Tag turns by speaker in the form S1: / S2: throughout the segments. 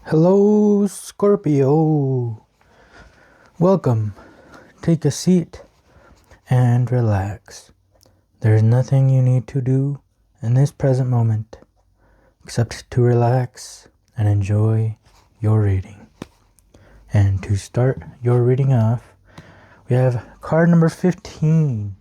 S1: Hello, Scorpio. Welcome. Take a seat and relax. There's nothing you need to do in this present moment except to relax and enjoy your reading. And to start your reading off, we have card number 15.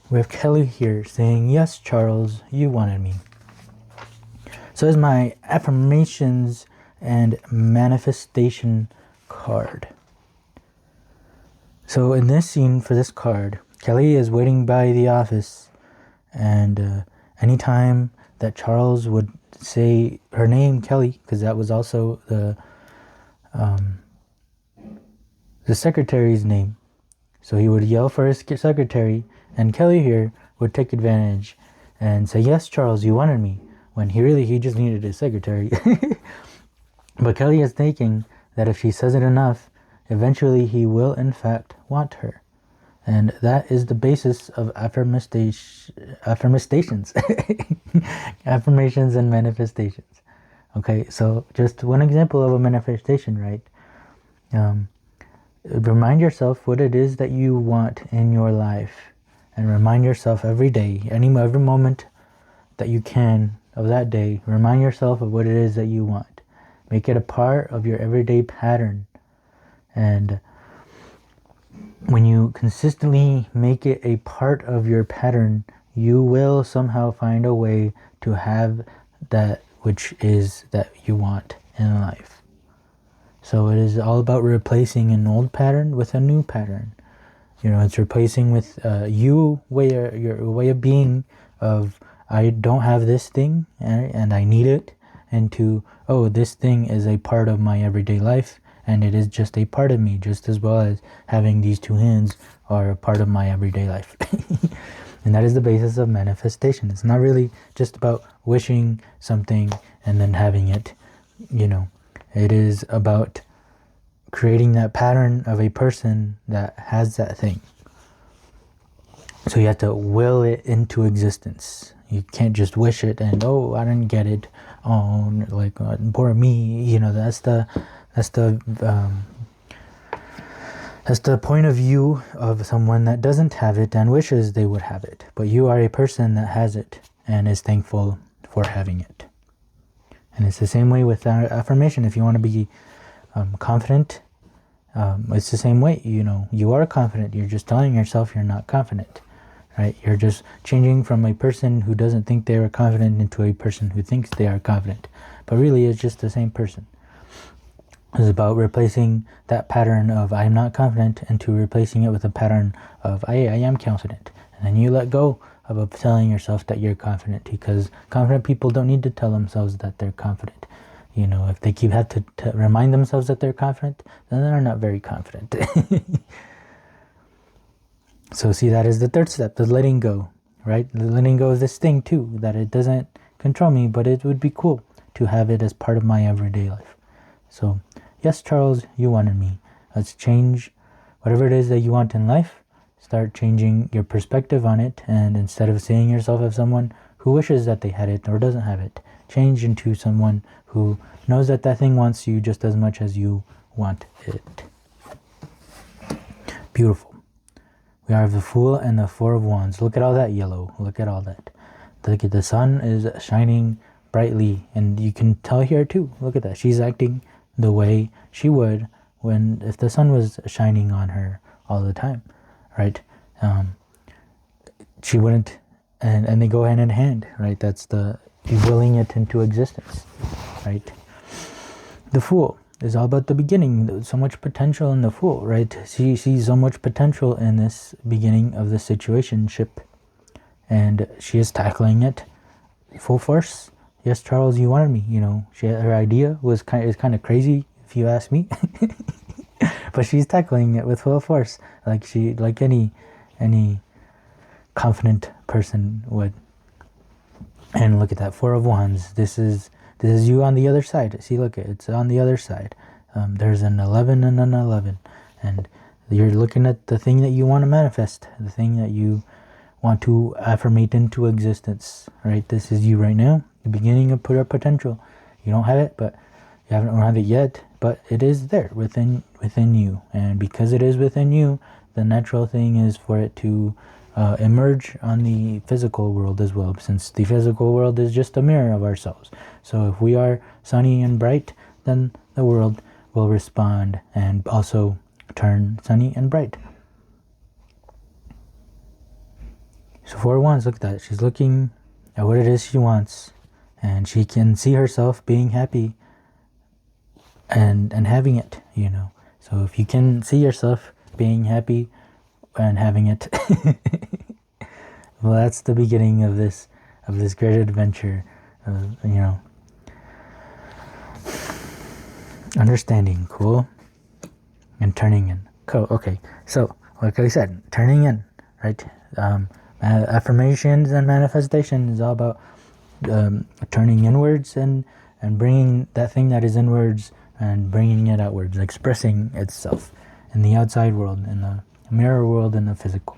S1: We have Kelly here saying, "Yes, Charles, you wanted me." So is my affirmations and manifestation card. So in this scene for this card, Kelly is waiting by the office, and anytime that Charles would say her name, Kelly, because that was also the secretary's name, so he would yell for his secretary, and Kelly here would take advantage and say, "Yes, Charles, you wanted me," when he just needed his secretary. But Kelly is thinking that if she says it enough, eventually he will in fact want her. And that is the basis of affirmations. Affirmations and manifestations. Okay, so just one example of a manifestation, right? Remind yourself what it is that you want in your life. And remind yourself every day, every moment that you can of that day, remind yourself of what it is that you want. Make it a part of your everyday pattern. And when you consistently make it a part of your pattern, you will somehow find a way to have that which is that you want in life. So it is all about replacing an old pattern with a new pattern. You know, it's replacing with your way of being of, I don't have this thing and I need it, into, oh, this thing is a part of my everyday life and it is just a part of me, just as well as having these two hands are a part of my everyday life. And that is the basis of manifestation. It's not really just about wishing something and then having it, you know. It is about creating that pattern of a person that has that thing. So you have to will it into existence. You can't just wish it and, oh, I didn't get it. Oh, like, poor me. You know, that's the point of view of someone that doesn't have it and wishes they would have it. But you are a person that has it and is thankful for having it. And it's the same way with our affirmation. If you want to be confident, it's the same way. You know, you are confident. You're just telling yourself you're not confident. Right? You're just changing from a person who doesn't think they are confident into a person who thinks they are confident. But really, it's just the same person. It's about replacing that pattern of I am not confident into replacing it with a pattern of I am confident. And then you let go of telling yourself that you're confident, because confident people don't need to tell themselves that they're confident. You know, if they have to remind themselves that they're confident, then they're not very confident. So see, that is the third step, the letting go, right? The letting go of this thing too, that it doesn't control me, but it would be cool to have it as part of my everyday life. So, yes, Charles, you wanted me. Let's change whatever it is that you want in life. Start changing your perspective on it, and instead of seeing yourself as someone who wishes that they had it or doesn't have it, change into someone who knows that that thing wants you just as much as you want it. Beautiful. We have the Fool and the Four of Wands. Look at all that yellow. Look at all that. Look at the sun is shining brightly, and you can tell here too. Look at that. She's acting the way she would if the sun was shining on her all the time, right? She wouldn't, and they go hand in hand, right? That's the willing it into existence, right? The Fool is all about the beginning. There's so much potential in the Fool, right? She sees so much potential in this beginning of the situationship, and she is tackling it full force. Yes, Charles, you wanted me. You know, her idea is kind of crazy, if you ask me, but she's tackling it with full force, like any confident person would. And look at that, Four of Wands. This is you on the other side. See, look, it's on the other side. There's an 11 and an 11. And you're looking at the thing that you want to manifest, the thing that you want to affirmate into existence, right? This is you right now, the beginning of potential. You don't have it, but You don't have it yet, but it is there within you. And because it is within you, the natural thing is for it to emerge on the physical world as well, since the physical world is just a mirror of ourselves. So if we are sunny and bright, then the world will respond and also turn sunny and bright. So 4 of Wands, look at that. She's looking at what it is she wants, and she can see herself being happy and having it, you know. So if you can see yourself being happy and having it, well, that's the beginning of this great adventure of, you know, understanding. Cool. And turning in. Cool. Okay, so like I said, turning in, right? Affirmations and manifestation is all about turning inwards and bringing that thing that is inwards and bringing it outwards, expressing itself in the outside world, in the mirror world, in the physical.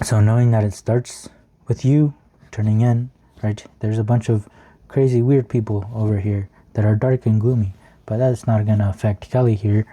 S1: So knowing that it starts with you turning in, right? There's a bunch of crazy, weird people over here that are dark and gloomy, but that's not going to affect Kelly here.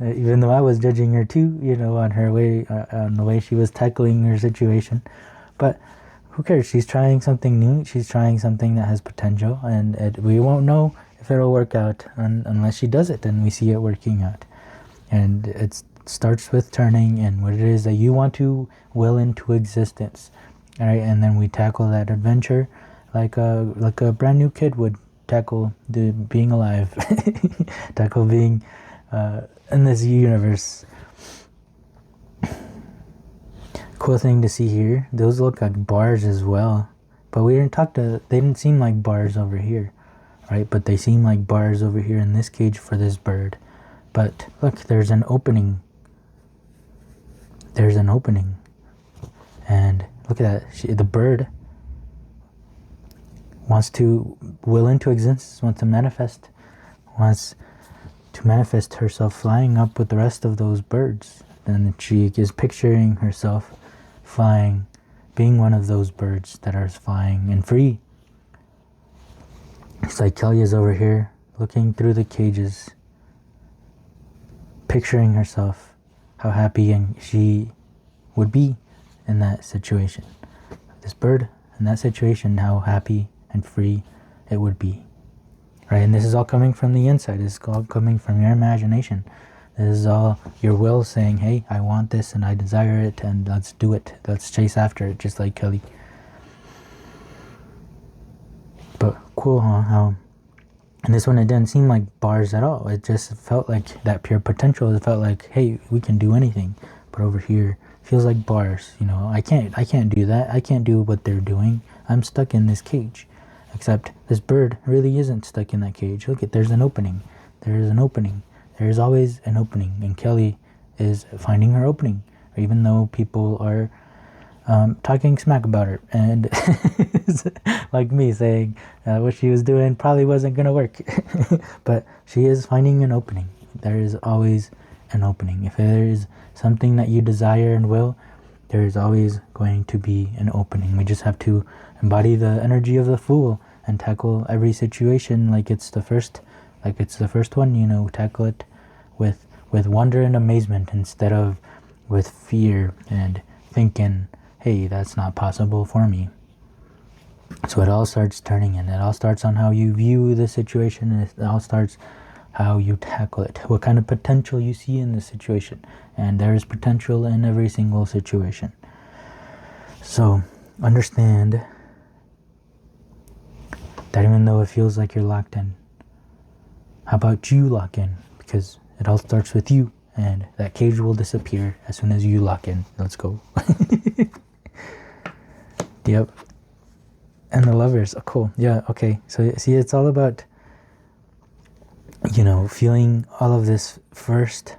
S1: Even though I was judging her too, you know, on her way, on the way she was tackling her situation. But who cares? She's trying something new. She's trying something that has potential, and we won't know if it'll work out unless she does it and we see it working out. And it starts with turning in what it is that you want to will into existence, all right? And then we tackle that adventure like a brand new kid would tackle the being alive, tackle being in this universe. Cool thing to see here. Those look like bars as well, but they didn't seem like bars over here, right? But they seem like bars over here in this cage for this bird. But look, there's an opening. There's an opening, and look at that. The bird wants to will into existence, wants to manifest herself flying up with the rest of those birds. And she is picturing herself flying, being one of those birds that are flying and free. It's like Kelly is over here looking through the cages, picturing herself, how happy and she would be in that situation. This bird in that situation, how happy and free it would be. Right? And this is all coming from the inside. This is all coming from your imagination. This is all your will saying, hey, I want this and I desire it, and let's do it. Let's chase after it, just like Kelly. But cool, huh? How, and this one, it didn't seem like bars at all. It just felt like that pure potential. It felt like, hey, we can do anything. But over here, it feels like bars. You know, I can't do that. I can't do what they're doing. I'm stuck in this cage. Except this bird really isn't stuck in that cage. Look, there's an opening. There is an opening. There is always an opening. And Kelly is finding her opening. Even though people are talking smack about her. And like me saying what she was doing probably wasn't going to work. But she is finding an opening. There is always an opening. If there is something that you desire and will, there is always going to be an opening. We just have to embody the energy of the Fool and tackle every situation like it's the first one, you know. Tackle it with wonder and amazement instead of with fear and thinking, hey, that's not possible for me. So it all starts turning in. It all starts on how you view the situation, and it all starts how you tackle it, what kind of potential you see in the situation. And there is potential in every single situation. So understand that even though it feels like you're locked in, how about you lock in? Because it all starts with you, and that cage will disappear as soon as you lock in. Let's go. Yep. And the Lovers. Oh, cool. Yeah, okay. So see, it's all about, you know, feeling all of this first.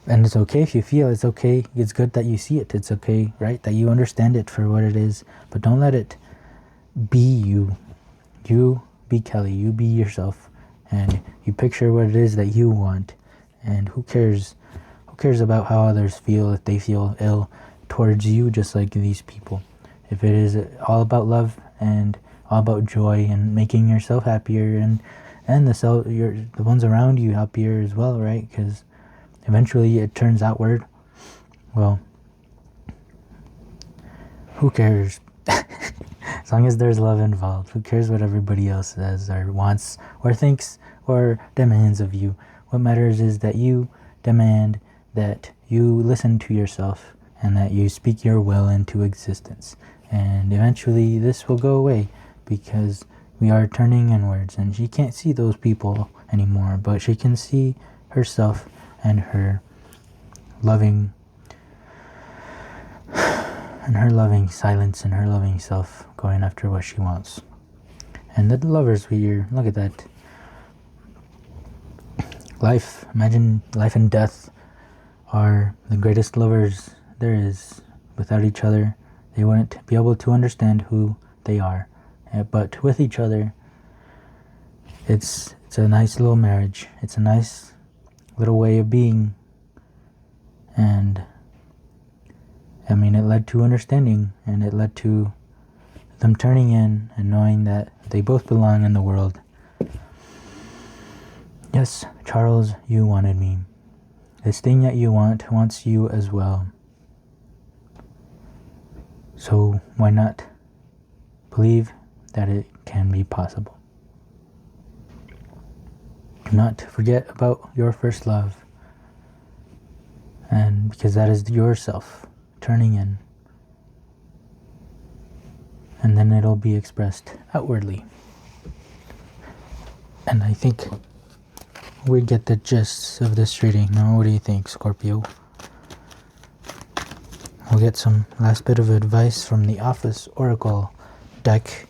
S1: And it's okay if you feel. It's okay. It's good that you see it. It's okay, right? That you understand it for what it is. But don't let it be you. You be Kelly. You be yourself. And you picture what it is that you want. And who cares? Who cares about how others feel if they feel ill towards you, just like these people? If it is all about love and all about joy and making yourself happier, and the ones around you happier as well, right? Because eventually it turns outward. Well, who cares? As long as there's love involved, who cares what everybody else says or wants or thinks or demands of you? What matters is that you demand, that you listen to yourself, and that you speak your will into existence. And eventually this will go away, because we are turning inwards, and she can't see those people anymore, but she can see herself and her loving silence and her loving self going after what she wants. And the Lovers here, look at that. Imagine life and death are the greatest lovers there is. Without each other, they wouldn't be able to understand who they are. But with each other, it's a nice little marriage. It's a nice little way of being. And I mean, it led to understanding, and it led to them turning in and knowing that they both belong in the world. Yes, Charles, you wanted me. This thing that you want wants you as well. So why not believe that it can be possible? Do not forget about your first love, and because that is yourself turning in, and then it'll be expressed outwardly. And I think we get the gist of this reading. Now, what do you think, Scorpio? We'll get some last bit of advice from the Office Oracle deck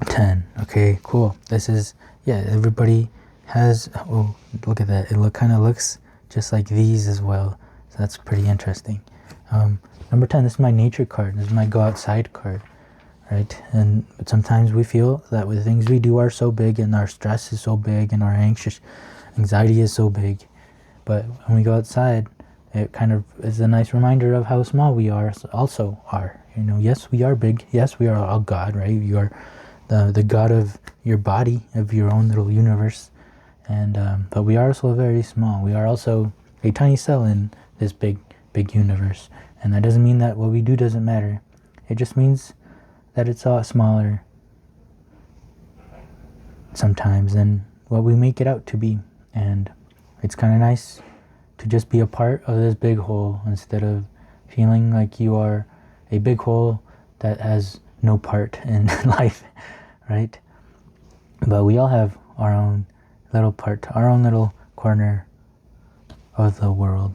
S1: 10. Okay, cool. This is, everybody has, oh, look at that. It kind of looks just like these as well. So that's pretty interesting. Number 10, this is my nature card. This is my go outside card, right? And sometimes we feel that the things we do are so big, and our stress is so big, and our anxiety is so big. But when we go outside, it kind of is a nice reminder of how small we also are. Yes, we are big. Yes, we are all God, right? You are the God of your body, of your own little universe. And but we are also very small. We are also a tiny cell in this big universe. And that doesn't mean that what we do doesn't matter. It just means that it's a lot smaller sometimes than what we make it out to be. And it's kind of nice to just be a part of this big whole, instead of feeling like you are a big whole that has no part in life, right? But we all have our own little part, our own little corner of the world.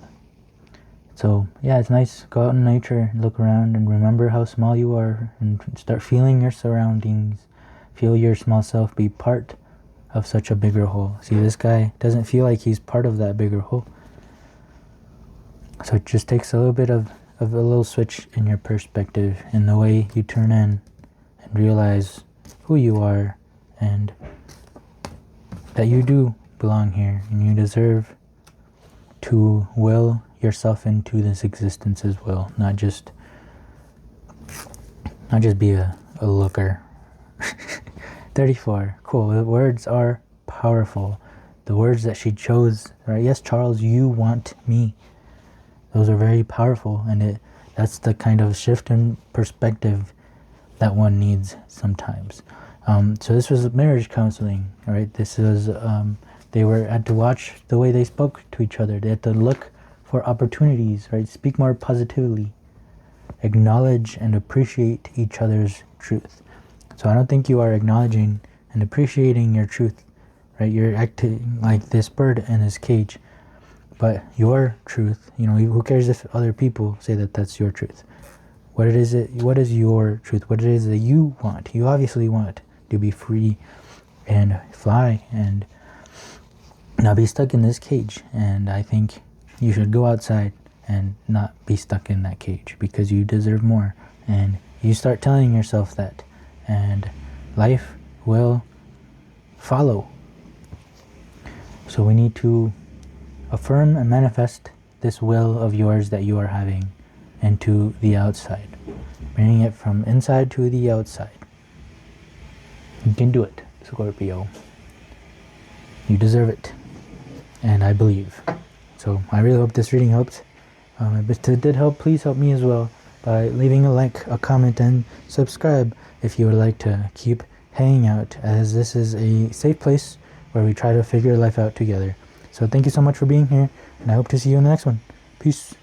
S1: So yeah, it's nice. Go out in nature, look around, and remember how small you are, and start feeling your surroundings. Feel your small self be part of such a bigger whole. See, this guy doesn't feel like he's part of that bigger whole. So it just takes a little bit of a little switch in your perspective, in the way you turn in and realize who you are, and that you do belong here, and you deserve to will yourself into this existence as well, not just be a looker. 34. Cool. The words are powerful. The words that she chose, right? Yes, Charles, you want me. Those are very powerful, and that's the kind of shift in perspective that one needs sometimes. So this was marriage counseling, right? This is they had to watch the way they spoke to each other. They had to look for opportunities, right? Speak more positively. Acknowledge and appreciate each other's truth. So I don't think you are acknowledging and appreciating your truth, right? You're acting like this bird in this cage. But your truth, who cares if other people say that that's your truth? What is your truth? What it is that you want? You obviously want to be free and fly and not be stuck in this cage. And I think you should go outside and not be stuck in that cage, because you deserve more. And you start telling yourself that, and life will follow. So we need to affirm and manifest this will of yours that you are having into the outside. bringing it from inside to the outside. You can do it, Scorpio. You deserve it. And I believe. So I really hope this reading helped. If it did help, please help me as well by leaving a like, a comment, and subscribe if you would like to keep hanging out, as this is a safe place where we try to figure life out together. So thank you so much for being here, and I hope to see you in the next one. Peace.